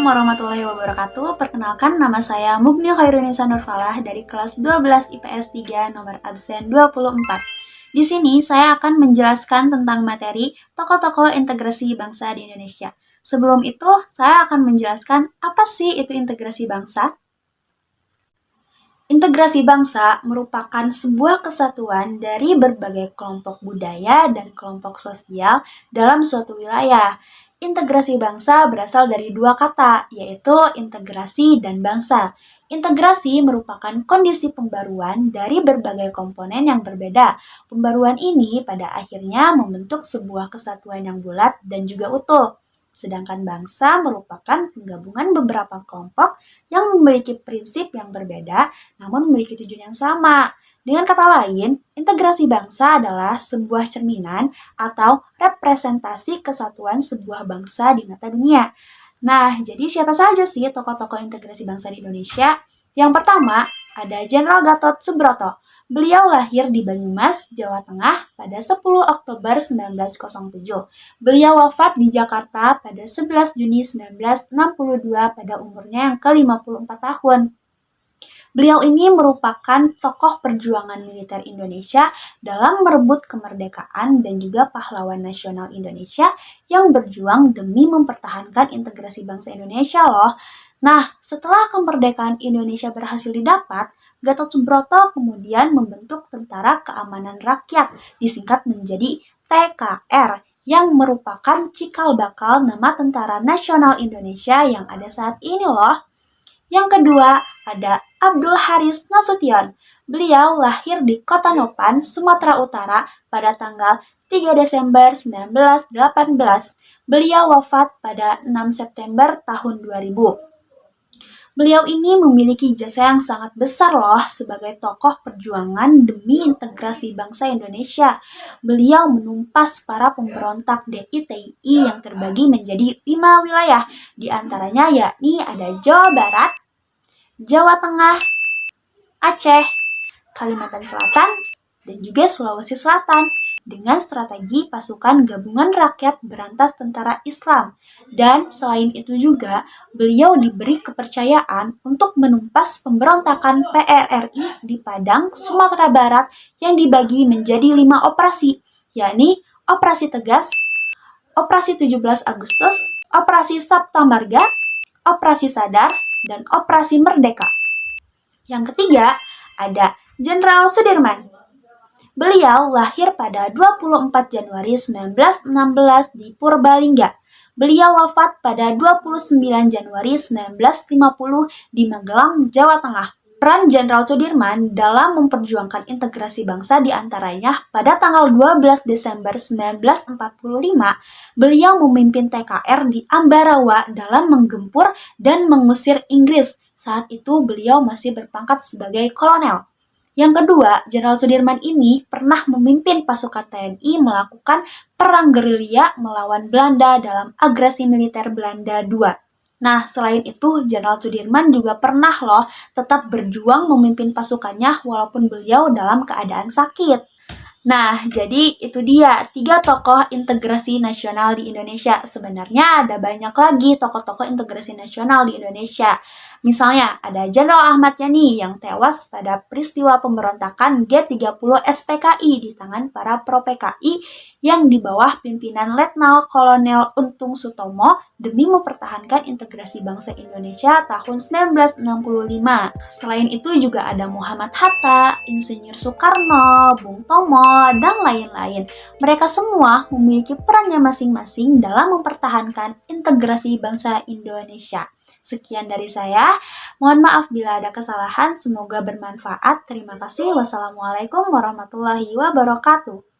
warahmatullahi wabarakatuh. Perkenalkan, nama saya Mugni Khairunisa Nurfalah dari kelas 12 IPS 3 nomor absen 24. Di sini saya akan menjelaskan tentang materi tokoh-tokoh integrasi bangsa di Indonesia. Sebelum itu, saya akan menjelaskan apa sih itu integrasi bangsa. Integrasi bangsa merupakan sebuah kesatuan dari berbagai kelompok budaya dan kelompok sosial dalam suatu wilayah. Integrasi bangsa berasal dari dua kata, yaitu integrasi dan bangsa. Integrasi merupakan kondisi pembaruan dari berbagai komponen yang berbeda. Pembaruan ini pada akhirnya membentuk sebuah kesatuan yang bulat dan juga utuh. Sedangkan bangsa merupakan penggabungan beberapa kelompok yang memiliki prinsip yang berbeda namun memiliki tujuan yang sama. Dengan kata lain, integrasi bangsa adalah sebuah cerminan atau representasi kesatuan sebuah bangsa di mata dunia. Nah, jadi siapa saja sih tokoh-tokoh integrasi bangsa di Indonesia? Yang pertama, ada Jenderal Gatot Subroto. Beliau lahir di Banyumas, Jawa Tengah pada 10 Oktober 1907. Beliau wafat di Jakarta pada 11 Juni 1962 pada umurnya yang ke-54 tahun. Beliau ini merupakan tokoh perjuangan militer Indonesia dalam merebut kemerdekaan dan juga pahlawan nasional Indonesia yang berjuang demi mempertahankan integrasi bangsa Indonesia loh. Nah, setelah kemerdekaan Indonesia berhasil didapat, Gatot Subroto kemudian membentuk Tentara Keamanan Rakyat, disingkat menjadi TKR, yang merupakan cikal bakal nama Tentara Nasional Indonesia yang ada saat ini loh. Yang kedua, ada Abdul Haris Nasution. Beliau lahir di Kota Nopan, Sumatera Utara pada tanggal 3 Desember 1918. Beliau wafat pada 6 September tahun 2000. Beliau ini memiliki jasa yang sangat besar loh sebagai tokoh perjuangan demi integrasi bangsa Indonesia. Beliau menumpas para pemberontak DITI yang terbagi menjadi 5 wilayah, di antaranya yakni ada Jawa Barat, Jawa Tengah, Aceh, Kalimantan Selatan, dan juga Sulawesi Selatan dengan strategi pasukan gabungan rakyat berantas tentara Islam. Dan selain itu juga, beliau diberi kepercayaan untuk menumpas pemberontakan PRRI di Padang, Sumatera Barat yang dibagi menjadi 5 operasi, yakni Operasi Tegas, Operasi 17 Agustus, Operasi Sabta Marga, Operasi Sadar, dan Operasi Merdeka. Yang ketiga, ada Jenderal Sudirman. Beliau lahir pada 24 Januari 1916 di Purbalingga. Beliau wafat pada 29 Januari 1950 di Magelang, Jawa Tengah. Peran Jenderal Sudirman dalam memperjuangkan integrasi bangsa diantaranya pada tanggal 12 Desember 1945, beliau memimpin TKR di Ambarawa dalam menggempur dan mengusir Inggris. Saat itu beliau masih berpangkat sebagai kolonel. Yang kedua, Jenderal Sudirman ini pernah memimpin pasukan TNI melakukan perang gerilya melawan Belanda dalam agresi militer Belanda II. Nah, selain itu, Jenderal Sudirman juga pernah loh tetap berjuang memimpin pasukannya walaupun beliau dalam keadaan sakit. Nah, jadi itu dia 3 tokoh integrasi nasional di Indonesia. Sebenarnya ada banyak lagi tokoh-tokoh integrasi nasional di Indonesia. Misalnya, ada Jenderal Ahmad Yani yang tewas pada peristiwa pemberontakan G30 SPKI di tangan para pro-PKI yang di bawah pimpinan Letnan Kolonel Untung Sutomo demi mempertahankan integrasi bangsa Indonesia tahun 1965. Selain itu juga ada Muhammad Hatta, Insinyur Soekarno, Bung Tomo, dan lain-lain. Mereka semua memiliki perannya masing-masing dalam mempertahankan integrasi bangsa Indonesia. Sekian dari saya. Mohon maaf bila ada kesalahan. Semoga bermanfaat. Terima kasih. Wassalamualaikum warahmatullahi wabarakatuh.